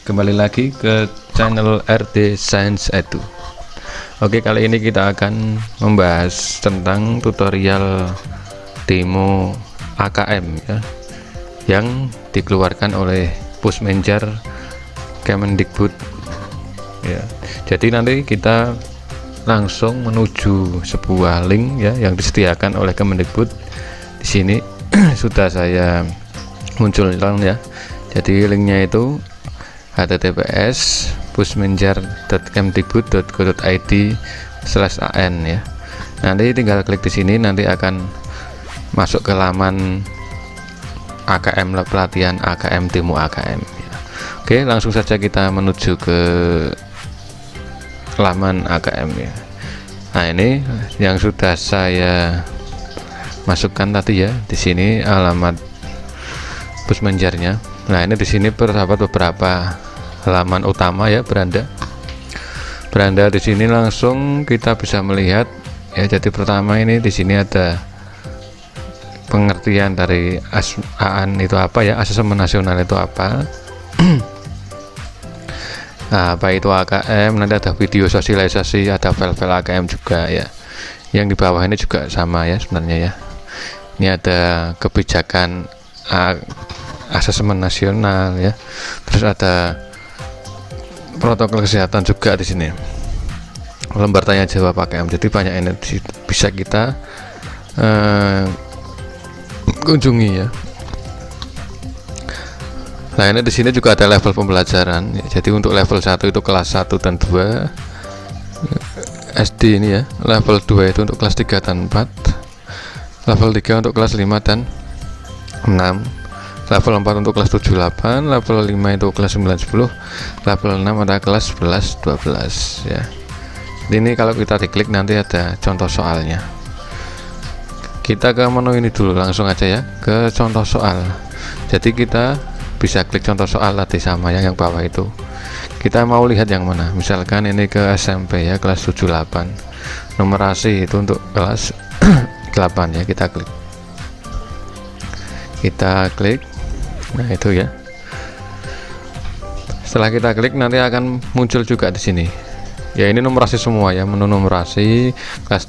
kembali lagi ke channel RD Science Edu. Oke, kali ini kita akan membahas tentang tutorial demo AKM ya, yang dikeluarkan oleh Pusmenjar Kemendikbud ya. Jadi nanti kita langsung menuju sebuah link ya yang disediakan oleh Kemendikbud. Di sini sudah saya munculkan ya. Jadi linknya itu https pusmenjar.kemdikbud.go.id/an ya. Nanti tinggal klik di sini, nanti akan masuk ke laman AKM, pelatihan AKM, demo AKM ya. Oke, langsung saja kita menuju ke laman AKM ya. Nah, ini yang sudah saya masukkan tadi ya. Di sini alamat Pusmenjarnya. Nah, ini di sini terdapat beberapa halaman utama ya, beranda di sini langsung kita bisa melihat ya. Jadi pertama ini di sini ada pengertian dari AAN itu apa ya, asesmen nasional itu apa. Nah, apa itu AKM, nanti ada video sosialisasi, ada file-file AKM juga ya. Yang di bawah ini juga sama ya sebenarnya ya. Ini ada kebijakan asesmen nasional ya. Terus ada protokol kesehatan juga di sini. Lembar tanya jawab AKM. Jadi banyak ini bisa kita kunjungi ya. Nah, ini di sini juga ada level pembelajaran ya. Jadi untuk level 1 itu kelas 1 dan 2 SD ini ya. Level 2 itu untuk kelas 3 dan 4. Level 3 untuk kelas 5 dan 6. Level 4 untuk kelas 7 8, level 5 itu kelas 9 10, level 6 ada kelas 11 12 ya. Ini kalau kita diklik nanti ada contoh soalnya. Kita ke menu ini dulu langsung aja ya, ke contoh soal. Jadi kita bisa klik contoh soal tadi sama yang bawah itu. Kita mau lihat yang mana? Misalkan ini ke SMP ya, kelas 7 8. Numerasi itu untuk kelas 8 ya, kita klik. Nah, itu ya. Setelah kita klik nanti akan muncul juga di sini. Ya, ini numerasi semua ya, menu numerasi kelas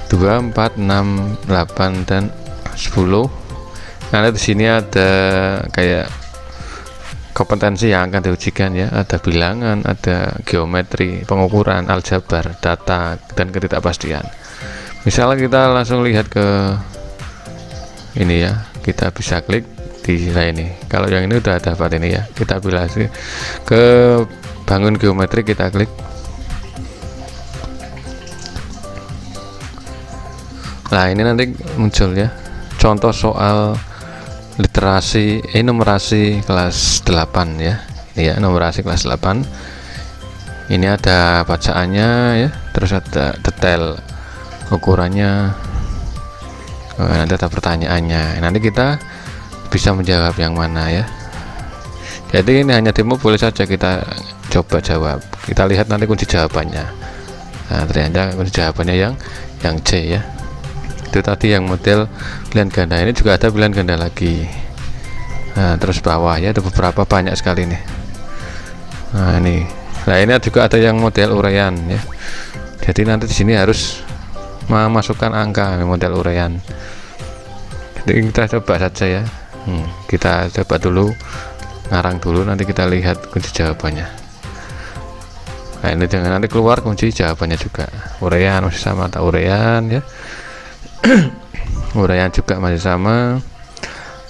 2 4 6 8 dan 10. Nah, di sini ada kayak kompetensi yang akan diujikan ya, ada bilangan, ada geometri, pengukuran, aljabar, data dan ketidakpastian. Misalnya kita langsung lihat ke ini ya, kita bisa klik di ini. Kalau yang ini udah dapat ini ya, kita pilih ke bangun geometri, kita klik. Nah, ini nanti muncul ya contoh soal literasi numerasi kelas 8 ya. Ini ya, numerasi kelas 8. Ini ada bacaannya ya, terus ada detail ukurannya. Nanti ada pertanyaannya. Nanti kita bisa menjawab yang mana ya. Jadi ini hanya demo, boleh saja kita coba jawab. Kita lihat nanti kunci jawabannya. Nah, ternyata kunci jawabannya yang C ya. Itu tadi yang model pilihan ganda. Ini juga ada pilihan ganda lagi. Nah, terus bawah ya, ada beberapa, banyak sekali nih. Nah, ini juga ada yang model uraian ya. Jadi nanti di sini harus memasukkan angka model uraian. Jadi kita coba saja ya. Kita coba dulu, ngarang dulu, nanti kita lihat kunci jawabannya. Nah, ini jangan nanti keluar kunci jawabannya juga. Uraian masih sama, tak uraian ya. Uraian juga masih sama.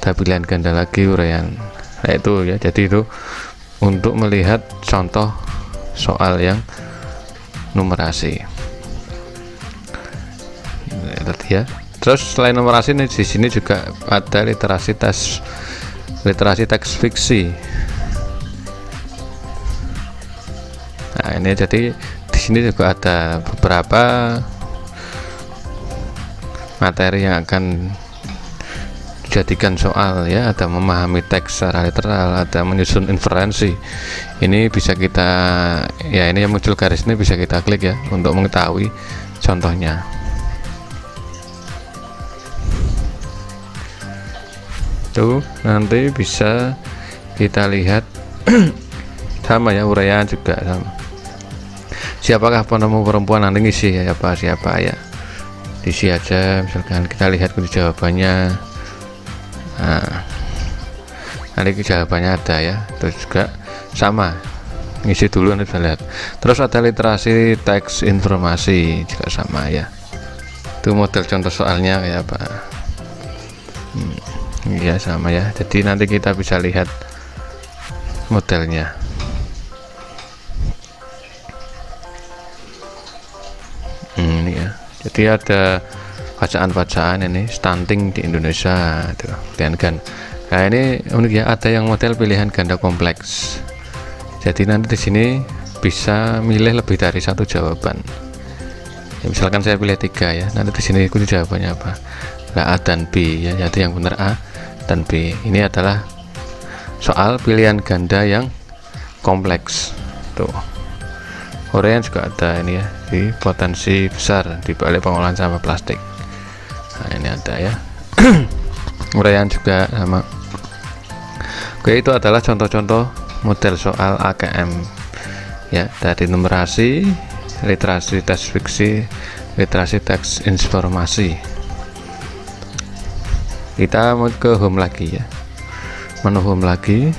Ada pilihan ganda lagi, uraian. Nah, itu ya. Jadi itu untuk melihat contoh soal yang numerasi. Nah, tadi ya. Terus selain numerasi nih, di sini juga ada literasi teks fiksi. Nah, ini jadi di sini juga ada beberapa materi yang akan dijadikan soal ya. Ada memahami teks secara literal, ada menyusun inferensi. Ini bisa kita ya, ini yang muncul garis ini bisa kita klik ya untuk mengetahui contohnya. Tuh, nanti bisa kita lihat sama ya, uraian juga sama. Siapakah penemu perempuan, nanti ngisi ya siapa ya, diisi aja. Misalkan kita lihat kunci jawabannya, nah nanti jawabannya ada ya. Terus juga sama, ngisi dulu nanti bisa lihat. Terus ada literasi teks informasi juga sama ya, itu model contoh soalnya kayak apa. Ya sama ya, jadi nanti kita bisa lihat modelnya. Ini ya, jadi ada bacaan-bacaan ini stunting di Indonesia tuh, kan. Nah ini unik ya, ada yang model pilihan ganda kompleks. Jadi nanti di sini bisa milih lebih dari satu jawaban. Ya, misalkan saya pilih 3 ya, nanti di sini kunci jawabannya apa? Nah, A dan B ya, jadi yang benar A dan B. Ini adalah soal pilihan ganda yang kompleks tuh. Uraian juga ada ini ya, di potensi besar di balik pengolahan sampah plastik. Nah ini ada ya. Uraian juga sama. Oke, itu adalah contoh-contoh model soal AKM ya, dari numerasi, literasi teks fiksi, literasi teks informasi. Kita mau ke home lagi ya, menu home lagi.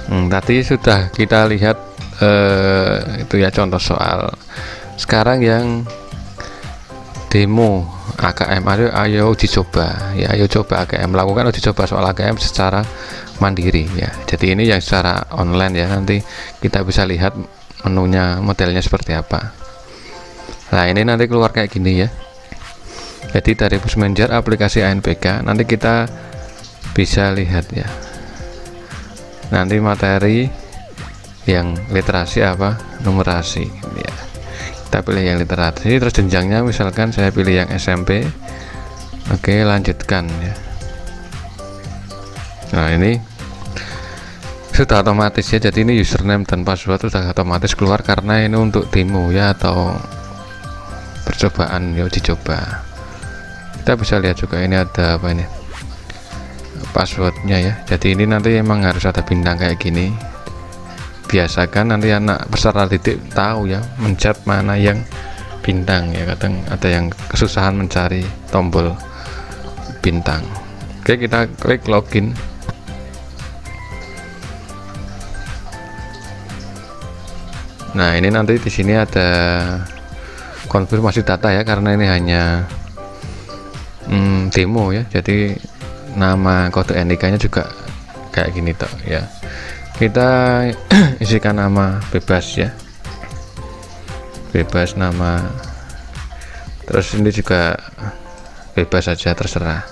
Tadi sudah kita lihat itu ya contoh soal. Sekarang yang demo AKM, ayo uji coba ya, ayo coba AKM, lakukan uji coba soal AKM secara mandiri ya. Jadi ini yang secara online ya, nanti kita bisa lihat menunya, modelnya seperti apa. Nah ini nanti keluar kayak gini ya. Jadi dari Pusmenjar aplikasi ANPK, nanti kita bisa lihat ya, nanti materi yang literasi apa, numerasi ya. Kita pilih yang literasi, terus jenjangnya misalkan saya pilih yang SMP. Oke, lanjutkan ya. Nah ini sudah otomatis ya, jadi ini username dan password sudah otomatis keluar karena ini untuk demo ya, atau percobaan ya, uji coba. Kita bisa lihat juga ini ada apa ini, passwordnya ya. Jadi ini nanti emang harus ada bintang kayak gini. Biasakan nanti anak peserta didik tahu ya, mencet mana yang bintang ya. Kadang ada yang kesusahan mencari tombol bintang. Oke, kita klik login. Nah ini nanti di sini ada konfirmasi data ya, karena ini hanya demo ya, jadi nama kode NIK nya juga kayak gini toh ya. Kita isikan nama bebas ya, bebas nama, terus ini juga bebas saja, terserah,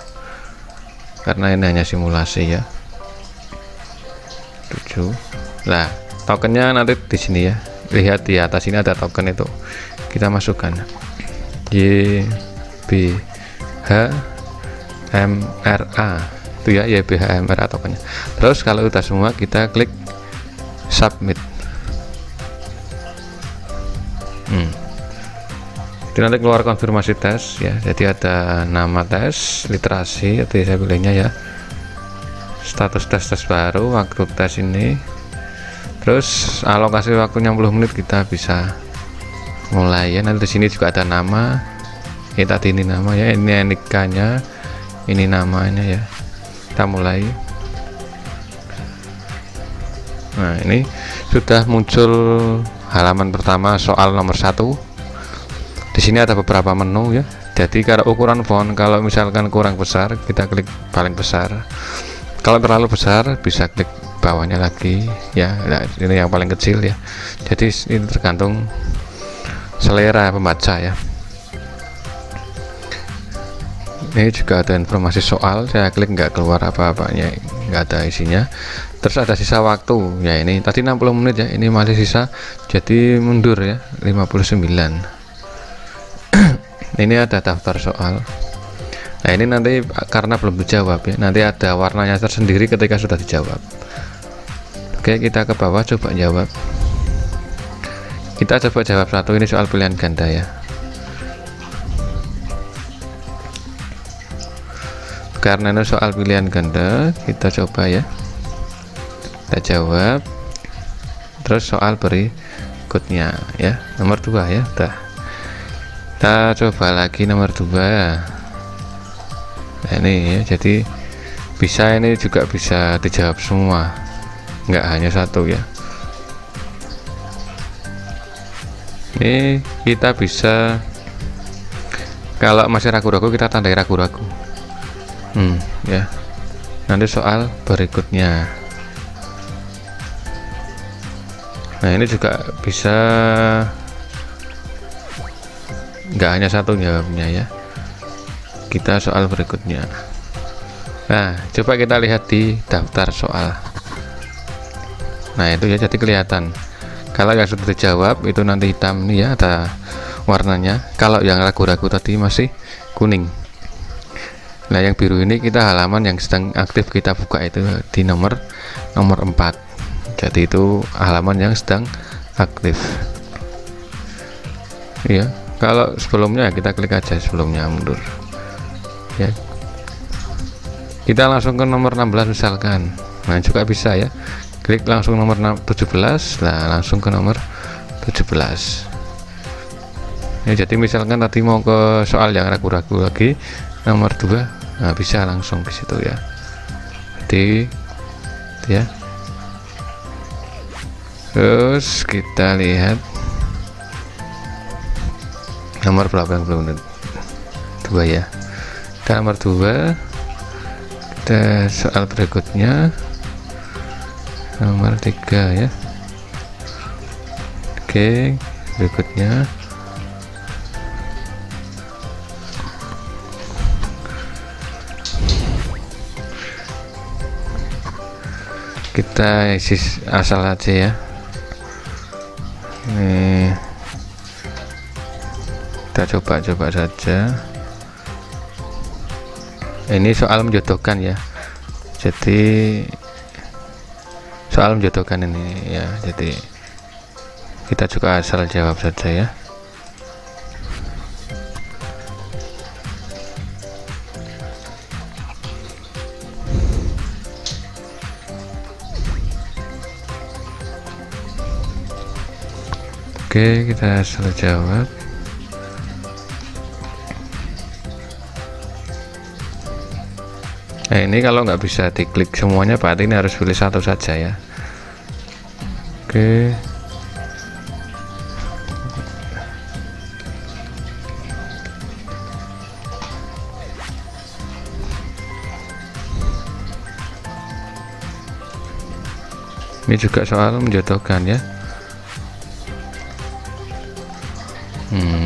karena ini hanya simulasi ya. 7. Nah tokennya nanti di sini ya, lihat di atas ini ada token, itu kita masukkan YBHMRA itu ya, YBHMRA tokennya. Terus kalau udah semua kita klik submit. Jadi nanti keluar konfirmasi tes ya, jadi ada nama tes, literasi, jadi saya pilihnya ya, status tes baru, waktu tes ini, terus alokasi waktu 60 menit, kita bisa mulai ya. Nanti di sini juga ada nama, ini tadi ini nama ya, ini NIK-nya, ini namanya ya. Kita mulai. Nah ini sudah muncul halaman pertama soal nomor 1. Di sini ada beberapa menu ya. Jadi kalau ukuran font, kalau misalkan kurang besar kita klik paling besar, kalau terlalu besar bisa klik bawahnya lagi ya. Nah, ini yang paling kecil ya. Jadi ini tergantung selera pembaca ya. Ini juga ada informasi soal, saya klik nggak keluar apa-apanya, nggak ada isinya. Terus ada sisa waktu ya, ini tadi 60 menit ya, ini masih sisa, jadi mundur ya 59. Ini ada daftar soal. Nah ini nanti karena belum dijawab ya, nanti ada warnanya tersendiri ketika sudah dijawab. Oke, kita ke bawah coba jawab. Kita coba jawab satu, ini soal pilihan ganda ya. karena ini soal pilihan ganda, kita coba ya, kita jawab. Terus soal berikutnya ya, nomor 2 ya. Kita coba lagi nomor 2. Nah ini ya, jadi bisa, ini juga bisa dijawab semua, nggak hanya satu ya. Ini kita bisa, kalau masih ragu-ragu kita tandai ragu-ragu ya. Nanti soal berikutnya. Nah ini juga bisa, nggak hanya satu jawabnya ya. Kita soal berikutnya. Nah coba kita lihat di daftar soal. Nah itu ya, jadi kelihatan kalau yang sudah dijawab itu nanti hitam nih ya, ada warnanya. Kalau yang ragu-ragu tadi masih kuning. Nah yang biru ini kita halaman yang sedang aktif kita buka, itu di nomor 4. Jadi itu halaman yang sedang aktif ya. Kalau sebelumnya kita klik aja, sebelumnya mundur ya. Kita langsung ke nomor 16 misalkan. Nah juga bisa ya, klik langsung nomor 17. Nah langsung ke nomor 17 ya. Jadi misalkan tadi mau ke soal yang ragu-ragu lagi, nomor 2, nah bisa langsung ke situ ya. Jadi ya, terus kita lihat nomor berapa yang belum, 2 ya. Kita nomor 2, kita soal berikutnya nomor 3 ya. Oke, berikutnya kita isi asal aja ya. Ini kita coba saja. Ini soal menjodohkan ya, jadi soal menjodohkan ini ya, jadi kita juga asal jawab saja ya. Oke, kita asal jawab. Nah ini kalau nggak bisa diklik semuanya, berarti ini harus pilih satu saja ya. Oke, ini juga soal menjodohkan ya.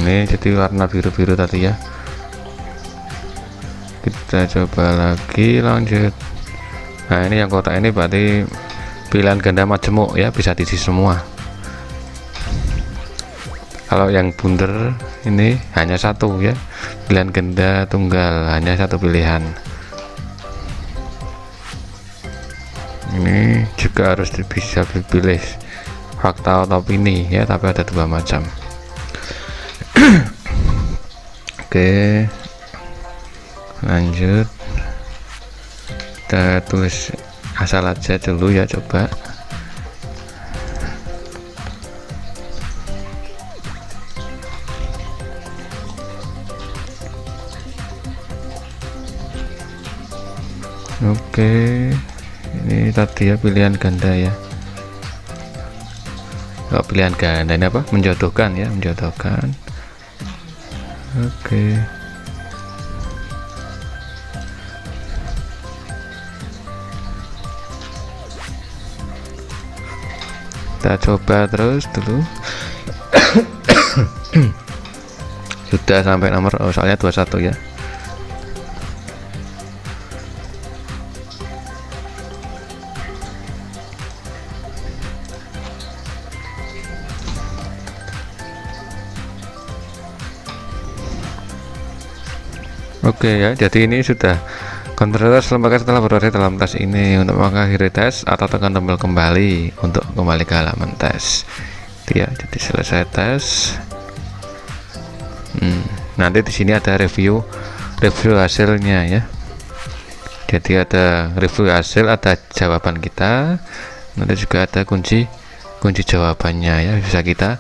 Ini jadi warna biru-biru tadi ya. Kita coba lagi, lanjut. Nah ini yang kotak ini berarti pilihan ganda majemuk ya, bisa diisi semua. Kalau yang bundar ini hanya satu ya, pilihan ganda tunggal, hanya satu pilihan. Ini juga harus bisa dipilih fakta atau opini ya, tapi ada 2 macam. Oke, lanjut. Kita tulis asal aja dulu ya, coba. Oke, ini tadi ya pilihan ganda ya. Oh, pilihan ganda ini apa? Menjodohkan ya, menjodohkan. Oke. Kita coba terus dulu. Sudah sampai nomor, soalnya 21 ya. Oke ya, jadi ini sudah konverter lembaga setelah berada dalam tes ini. Untuk mengakhiri tes atau tekan tombol kembali untuk kembali ke halaman tes. Itu ya, jadi selesai tes. Nanti di sini ada review hasilnya ya. Jadi ada review hasil, ada jawaban kita, nanti juga ada kunci jawabannya ya, bisa kita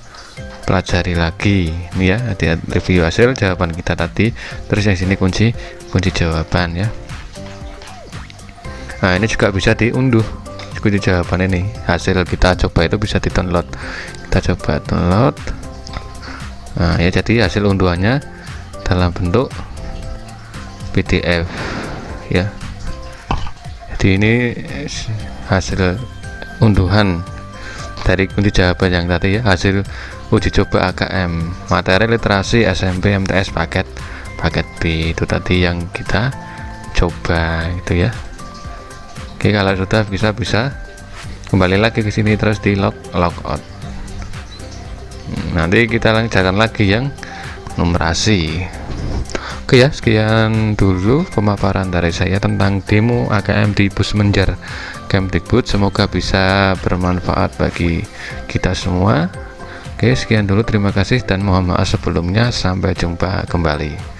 pelajari lagi ini ya. Ada review hasil, jawaban kita tadi, terus yang sini kunci jawaban ya. Nah ini juga bisa diunduh kunci jawaban ini, hasil kita coba itu bisa di download, kita coba download. Nah ya, jadi hasil unduhannya dalam bentuk PDF ya. Jadi ini hasil unduhan dari kunci jawaban yang tadi ya, hasil uji coba AKM materi literasi SMP MTS paket B, itu tadi yang kita coba itu ya. Oke, kalau sudah bisa kembali lagi ke sini, terus di logout. Nanti kita lanjutkan lagi yang numerasi. Oke ya, sekian dulu pemaparan dari saya tentang demo AKM di Pusmenjar Kemdikbud. Semoga bisa bermanfaat bagi kita semua. Oke, sekian dulu, terima kasih dan mohon maaf sebelumnya. Sampai jumpa kembali.